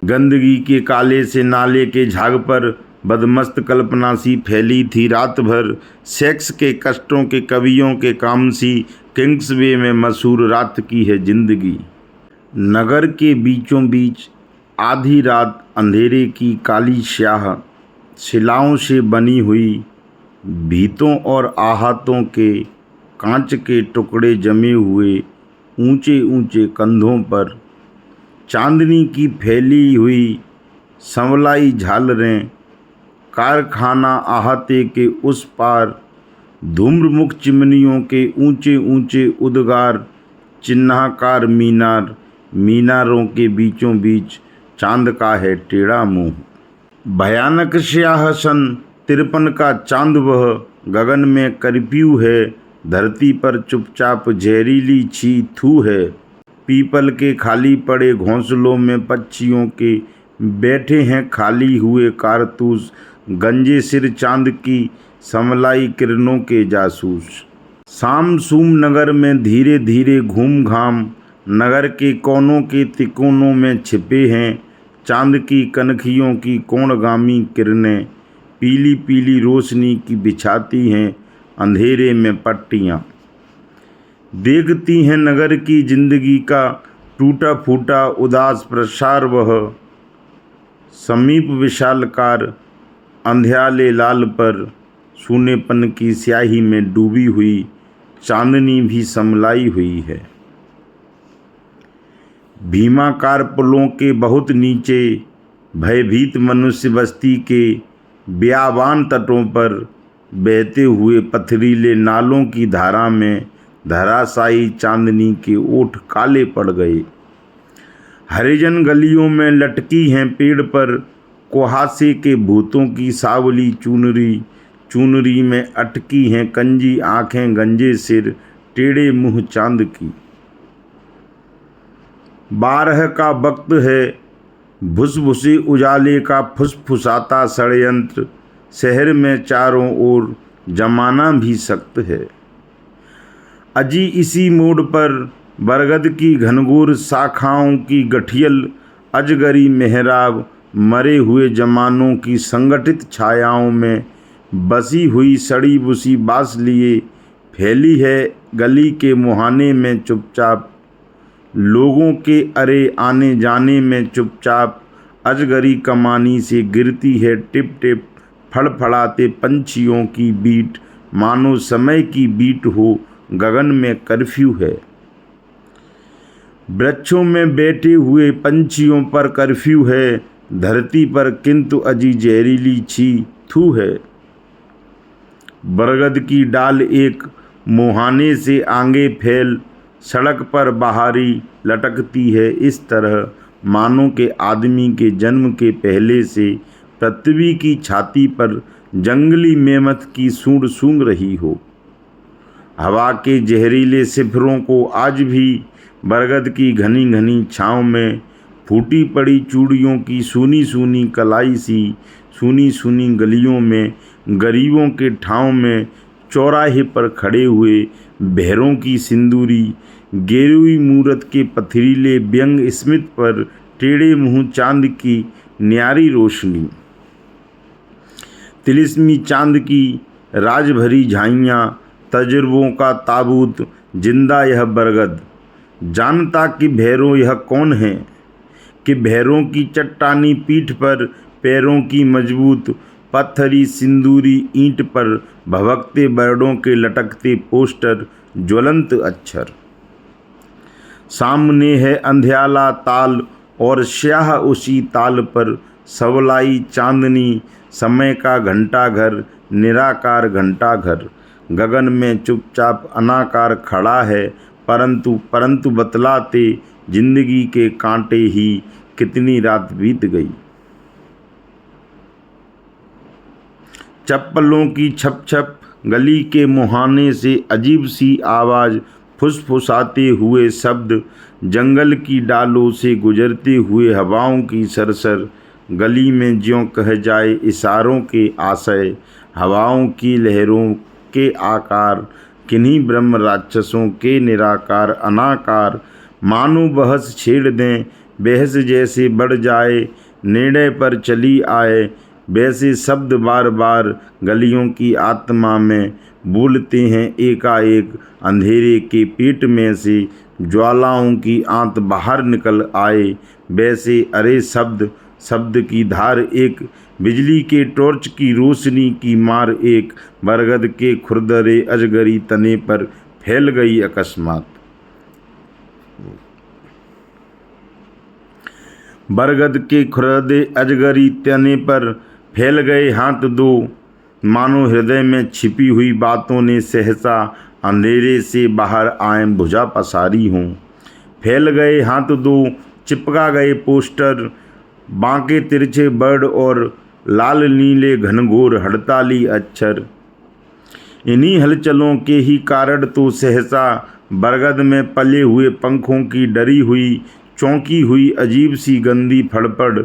गंदगी के काले से नाले के झाग पर बदमस्त कल्पना सी फैली थी रात भर। सेक्स के कष्टों के कवियों के काम सी किंग्सवे में मशहूर रात की है जिंदगी। नगर के बीचों बीच आधी रात अंधेरे की काली स्याह, शिलाओं से बनी हुई भीतों और आहतों के कांच के टुकड़े जमे हुए ऊंचे ऊंचे कंधों पर, चांदनी की फैली हुई संवलाई झालरें, कारखाना अहाते के उस पार धूम्रमुख चिमनियों के ऊंचे ऊंचे उद्गार, चिन्हाकार मीनार, मीनारों के बीचों बीच चांद का है टेढ़ा मुंह। भयानक स्याह सन 53 का चांद वह, गगन में कर्फ्यू है, धरती पर चुपचाप जहरीली छी थू है। पीपल के खाली पड़े घोंसलों में पक्षियों के बैठे हैं खाली हुए कारतूस, गंजे सिर चांद की समलाई किरणों के जासूस। शाम सूम नगर में धीरे धीरे घूम घाम, नगर के कोनों के तिकोनों में छिपे हैं चांद की कनखियों की कोणगामी किरणें, पीली पीली रोशनी की बिछाती हैं अंधेरे में पट्टियाँ। देखती हैं नगर की जिंदगी का टूटा फूटा उदास प्रसार वह, समीप विशालकार अंध्याले लाल पर सूनेपन की स्याही में डूबी हुई चांदनी भी समलाई हुई है। भीमाकार पुलों के बहुत नीचे भयभीत मनुष्य बस्ती के बियाबान तटों पर बहते हुए पथरीले नालों की धारा में धराशायी चांदनी के ओठ काले पड़ गए। हरिजन गलियों में लटकी हैं पेड़ पर कुहासे के भूतों की सावली चुनरी, चुनरी में अटकी हैं कंजी आंखें, गंजे सिर, टेढ़े मुंह चांद की। 12 का वक्त है, भुसभुसे उजाले का फुसफुसाता षड्यंत्र, शहर में चारों ओर जमाना भी सख्त है। अजी इसी मोड़ पर बरगद की घनघोर शाखाओं की गठियल अजगरी मेहराब, मरे हुए जमानों की संगठित छायाओं में बसी हुई सड़ी बुसी बास लिए फैली है गली के मुहाने में चुपचाप। लोगों के अरे आने जाने में चुपचाप अजगरी कमानी से गिरती है टिप टिप फड़फड़ाते पंछियों की बीट, मानो समय की बीट हो, गगन में कर्फ्यू है। वृक्षों में बैठे हुए पंछियों पर कर्फ्यू है, धरती पर किंतु अजी जहरीली छी थू है। बरगद की डाल एक मुहाने से आगे फैल सड़क पर बाहरी लटकती है इस तरह, मानो के आदमी के जन्म के पहले से पृथ्वी की छाती पर जंगली मेमत की सूंड सूंघ रही हो। हवा के जहरीले सिफरों को आज भी बरगद की घनी घनी छाँव में फूटी पड़ी चूड़ियों की सूनी सूनी कलाई सी, सूनी सूनी गलियों में गरीबों के ठाव में चौराहे पर खड़े हुए बहरों की सिंदूरी गेरुई मूरत के पथरीले व्यंग स्मित पर टेढ़े मुंह चांद की न्यारी रोशनी। तिलिस्मी चांद की राजभरी झाइयाँ, तजुर्बों का ताबूत, जिंदा यह बरगद। जानता कि भैरों यह कौन है, कि भैरों की चट्टानी पीठ पर पैरों की मजबूत पत्थरी सिंदूरी ईंट पर भभकते बर्डों के लटकते पोस्टर, ज्वलंत अक्षर। सामने है अंध्याला ताल और स्याह उसी ताल पर सवलाई चांदनी, समय का घंटाघर, निराकार घंटाघर। गगन में चुपचाप अनाकार खड़ा है, परंतु बतलाते जिंदगी के कांटे ही कितनी रात बीत गई। चप्पलों की छप छप गली के मुहाने से अजीब सी आवाज़, फुसफुसाते हुए शब्द, जंगल की डालों से गुजरते हुए हवाओं की सरसर। गली में ज्यों कह जाए इशारों के आशय, हवाओं की लहरों के आकार, किन्हीं ब्रह्म राक्षसों के निराकार अनाकार, मानो बहस छेड़ दें बहस जैसे बढ़ जाए, निर्णय पर चली आए, वैसे शब्द बार बार गलियों की आत्मा में बोलते हैं एकाएक। अंधेरे के पेट में से ज्वालाओं की आंत बाहर निकल आए, वैसे अरे शब्द शब्द की धार एक, बिजली के टॉर्च की रोशनी की मार एक, बरगद के खुरदरे अजगरी तने पर फैल गई अकस्मात। बरगद के खुरदे अजगरी तने पर फैल गए हाथ दो, मानो हृदय में छिपी हुई बातों ने सहसा अंधेरे से बाहर आए भुजा पसारी हों। फैल गए हाथ दो, चिपका गए पोस्टर, बांके तिरछे बर्ड और लाल नीले घनघोर हड़ताली अक्षर। इन्हीं हलचलों के ही कारण तो सहसा बरगद में पले हुए पंखों की डरी हुई चौंकी हुई अजीब सी गंदी फड़फड़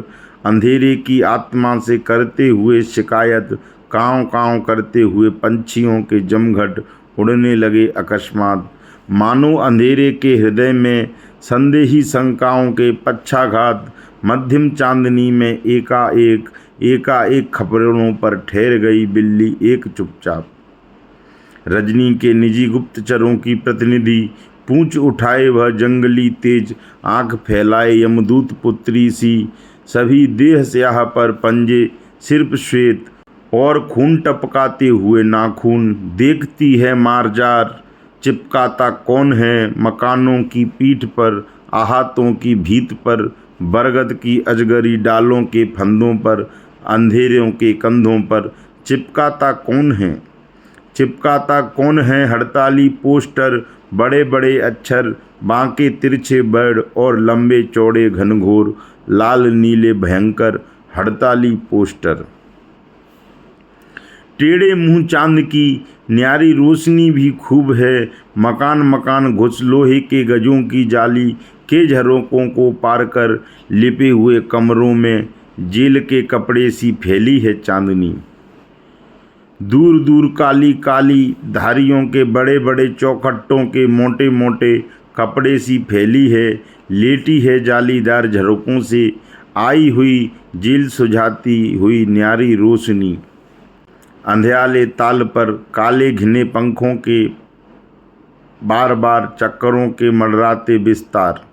अंधेरे की आत्मा से करते हुए शिकायत, काँव काँव करते हुए पंछियों के जमघट उड़ने लगे अकस्मात, मानो अंधेरे के हृदय में संदेही शंकाओं के पक्षाघात। मध्यम चांदनी में एकाएक खपरों पर ठहर गई बिल्ली एक चुपचाप। रजनी के निजी गुप्तचरों की प्रतिनिधि पूंछ उठाए वह जंगली तेज आंख फैलाए यमदूत पुत्री सी, सभी देह स्याह पर पंजे सिर्फ श्वेत और खून टपकाते हुए नाखून। देखती है मारजार, चिपकाता कौन है मकानों की पीठ पर, आहातों की भीत पर, बरगद की अजगरी डालों के फंदों पर, अंधेरों के कंधों पर। चिपकाता कौन है, चिपकाता कौन है हड़ताली पोस्टर, बड़े बड़े अक्षर, बांके तिरछे बर्ड और लंबे चौड़े घनघोर लाल नीले भयंकर हड़ताली पोस्टर। टेढ़े मुंह चांद की न्यारी रोशनी भी खूब है, मकान मकान घुस लोहे के गजों की जाली के झरोकों को पार कर लिपे हुए कमरों में जेल के कपड़े सी फैली है चांदनी। दूर दूर काली काली धारियों के बड़े बड़े चौखट्टों के मोटे मोटे कपड़े सी फैली है, लेटी है जालीदार झरोकों से आई हुई जेल सुझाती हुई न्यारी रोशनी। अंधेले ताल पर काले घिने पंखों के बार बार चक्करों के मंडराते विस्तार।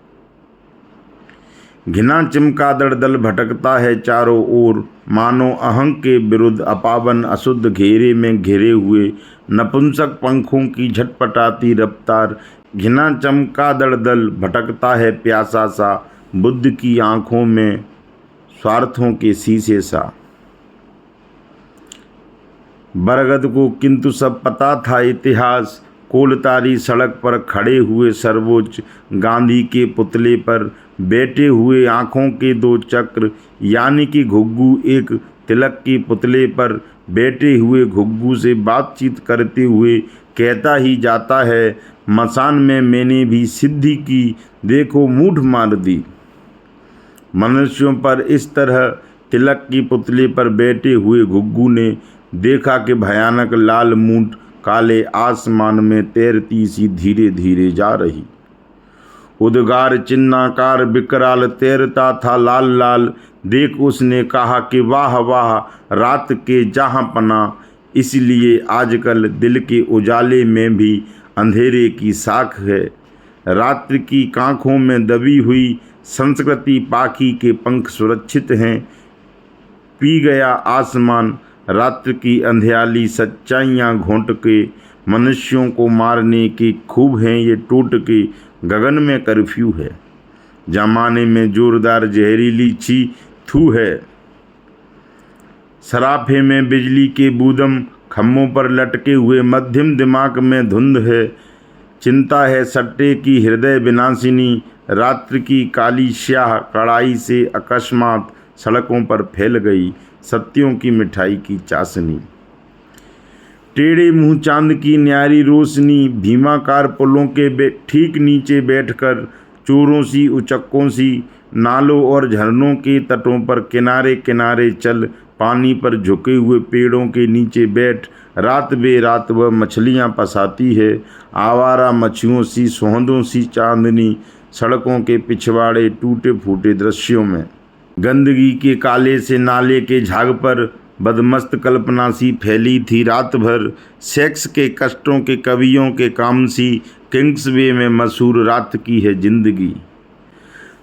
घिना चिमका दलदल भटकता है चारों ओर, मानो अहंग के विरुद्ध अपावन अशुद्ध घेरे में घिरे हुए नपुंसक पंखों की झटपटाती रफ्तार। घिना चमका दलदल भटकता है प्यासा सा, बुद्ध की आंखों में स्वार्थों के शीशे सा। बरगद को किंतु सब पता था इतिहास। कोलतारी सड़क पर खड़े हुए सर्वोच्च गांधी के पुतले पर बैठे हुए आँखों के दो चक्र, यानी कि घुग्गू एक तिलक के पुतले पर बैठे हुए घुग्गू से बातचीत करते हुए कहता ही जाता है, मसान में मैंने भी सिद्धि की, देखो मूठ मार दी। मनुष्यों पर इस तरह तिलक की पुतले पर बैठे हुए घुग्गू ने देखा कि भयानक लाल मूठ काले आसमान में तैरती सी धीरे धीरे जा रही। उद्गार चिन्नाकार विकराल तैरता था लाल लाल। देख उसने कहा कि वाह वाह रात के जहाँ पना, इसलिए आजकल दिल के उजाले में भी अंधेरे की साख है। रात्रि की कांखों में दबी हुई संस्कृति पाखी के पंख सुरक्षित हैं। पी गया आसमान रात्रि की अंधियाली सच्चाइयाँ घोंट के, मनुष्यों को मारने के खूब हैं ये टूट के, गगन में कर्फ्यू है, जमाने में जोरदार जहरीली छी थू है। सराफे में बिजली के बूदम खम्भों पर लटके हुए, मध्यम दिमाग में धुंध है। चिंता है सट्टे की हृदय विनाशिनी, रात्रि की काली स्याह कड़ाई से अकस्मात सड़कों पर फैल गई सत्यों की मिठाई की चाशनी। टेढ़े मुंह चांद की न्यारी रोशनी भीमाकार पुलों के ठीक नीचे बैठकर चोरों सी उचक्कों सी नालों और झरनों के तटों पर किनारे किनारे चल, पानी पर झुके हुए पेड़ों के नीचे बैठ रात बेरात वह मछलियाँ फंसाती है। आवारा मछियों सी सोहंदों सी चांदनी सड़कों के पिछवाड़े टूटे फूटे दृश्यों में। गंदगी के काले से नाले के झाग पर बदमस्त कल्पना सी फैली थी रात भर। सेक्स के कष्टों के कवियों के काम सी किंग्सवे में मशहूर रात की है जिंदगी।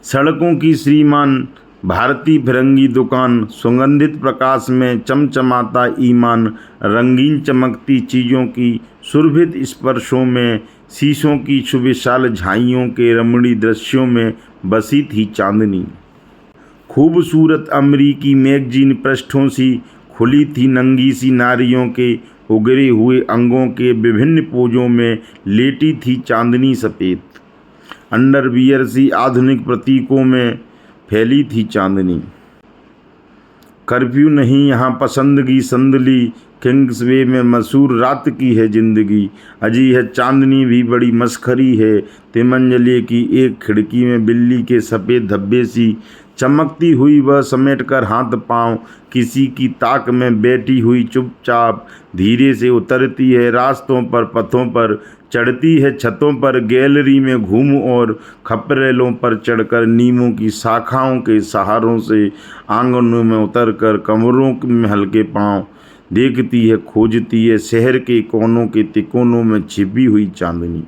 सड़कों की श्रीमान भारतीय फिरंगी दुकान, सुगंधित प्रकाश में चमचमाता ईमान, रंगीन चमकती चीज़ों की सुरभित स्पर्शों में, शीशों की सुविशाल झाइयों के रमणीय दृश्यों में बसी थी चांदनी। खूबसूरत अमरीकी मैगजीन पृष्ठों सी खुली थी नंगी सी नारियों के उगरे हुए अंगों के विभिन्न पोजों में लेटी थी चांदनी सफ़ेद। अंडरवियर सी आधुनिक प्रतीकों में फैली थी चांदनी। कर्फ्यू नहीं यहाँ पसंदगी संदली, किंग्सवे में मशहूर रात की है जिंदगी। अजी है चांदनी भी बड़ी मस्खरी है, तिमंजले की एक खिड़की में बिल्ली के सफ़ेद धब्बे सी चमकती हुई वह समेटकर हाथ पांव किसी की ताक में बैठी हुई चुपचाप धीरे से उतरती है रास्तों पर, पथों पर चढ़ती है, छतों पर गैलरी में घूम और खपरेलों पर चढ़कर नीमों की शाखाओं के सहारों से आंगनों में उतरकर कमरों में हल्के पांव देखती है, खोजती है शहर के कोनों के तिकोनों में छिपी हुई चांदनी।